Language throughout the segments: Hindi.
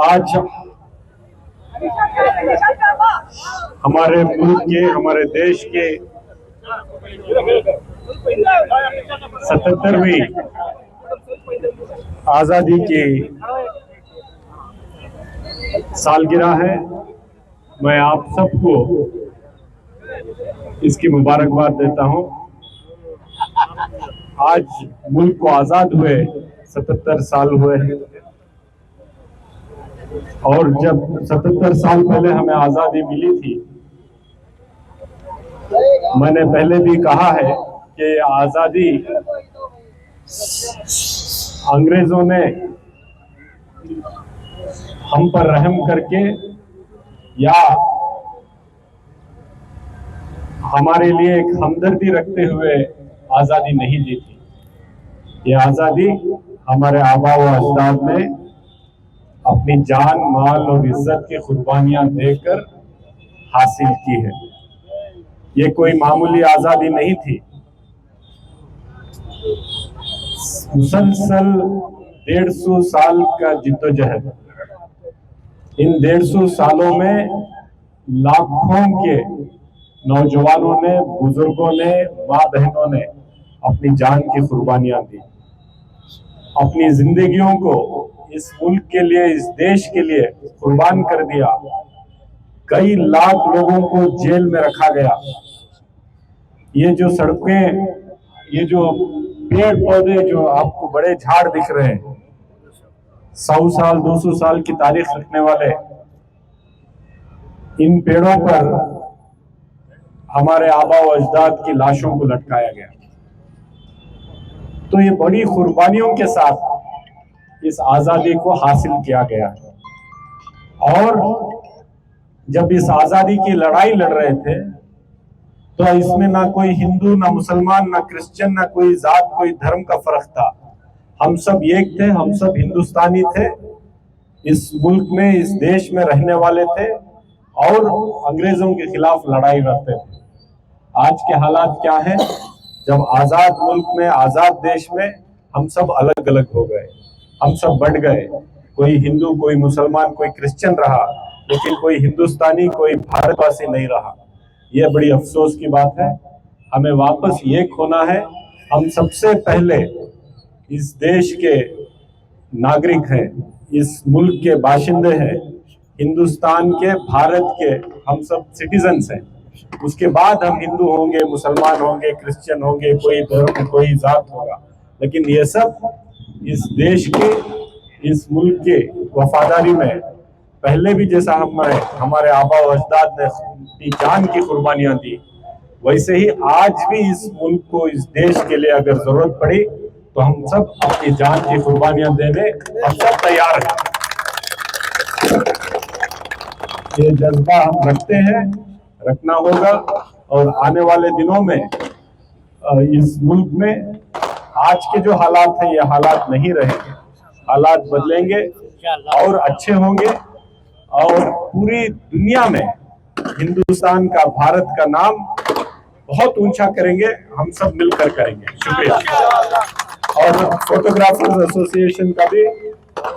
आज हमारे मुल्क के, हमारे देश के 77वीं आजादी की सालगिरह है। मैं आप सबको इसकी मुबारकबाद देता हूं। आज मुल्क को आजाद हुए 77 साल हुए हैं और जब 77 साल पहले हमें आजादी मिली थी, मैंने पहले भी कहा है कि आजादी अंग्रेजों ने हम पर रहम करके या हमारे लिए एक हमदर्दी रखते हुए आजादी नहीं दी थी। ये आजादी हमारे आबा व अजदाद ने अपनी जान, माल और इज्जत की कुर्बानियां देकर हासिल की है। ये कोई मामूली आजादी नहीं थी। मुसलसल 150 साल का जिद्दोजहद, इन 150 सालों में लाखों के नौजवानों ने, बुजुर्गों ने, माँ बहनों ने अपनी जान की कुर्बानियां दी, अपनी जिंदगियों को इस मुल्क के लिए, इस देश के लिए कुर्बान कर दिया। कई लाख लोगों को जेल में रखा गया। ये जो सड़कें, ये जो पेड़ पौधे जो आपको बड़े झाड़ दिख रहे हैं, 100 साल 200 साल की तारीख रखने वाले, इन पेड़ों पर हमारे आबा व अजदाद की लाशों को लटकाया गया। तो ये बड़ी कुर्बानियों के साथ इस आजादी को हासिल किया गया है। और जब इस आजादी की लड़ाई लड़ रहे थे तो इसमें ना कोई हिंदू, ना मुसलमान, ना क्रिश्चियन, ना कोई जात, कोई धर्म का फर्क था। हम सब एक थे, हम सब हिंदुस्तानी थे, इस मुल्क में, इस देश में रहने वाले थे और अंग्रेजों के खिलाफ लड़ाई लड़ते थे। आज के हालात क्या है? जब आजाद मुल्क में, आजाद देश में हम सब अलग अलग हो गए, हम सब बढ़ गए। कोई हिंदू, कोई मुसलमान, कोई क्रिश्चियन रहा, लेकिन कोई हिंदुस्तानी, कोई भारतवासी नहीं रहा। यह बड़ी अफसोस की बात है। हमें वापस एक होना है। हम सबसे पहले इस देश के नागरिक हैं, इस मुल्क के बाशिंदे हैं, हिंदुस्तान के, भारत के हम सब सिटीजन्स हैं। उसके बाद हम हिंदू होंगे, मुसलमान होंगे, क्रिश्चियन होंगे, कोई धर्म, कोई जात होगा, लेकिन ये सब इस देश के, इस मुल्क के वफादारी में पहले भी जैसा हमारे आबा व अजदाद ने अपनी जान की कुर्बानियां दी, वैसे ही आज भी इस मुल्क को, इस देश के लिए अगर जरूरत पड़ी तो हम सब अपनी जान की कुर्बानियां देने हम सब तैयार हैं। ये जज्बा हम रखते हैं, रखना होगा और आने वाले दिनों में इस मुल्क में आज के जो हालात हैं ये हालात नहीं रहेंगे। हालात बदलेंगे और अच्छे होंगे और पूरी दुनिया में हिंदुस्तान का, भारत का नाम बहुत ऊंचा करेंगे। हम सब मिलकर करेंगे। शुक्रिया। और फोटोग्राफर्स एसोसिएशन का भी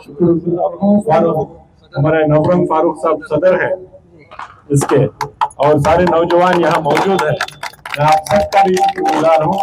शुक्रगुजार हूँ। हमारे नवरंग फारूक साहब सदर है इसके, और सारे नौजवान यहाँ मौजूद हैं। मैं आप सबका भी शुक्रगुजार हूँ।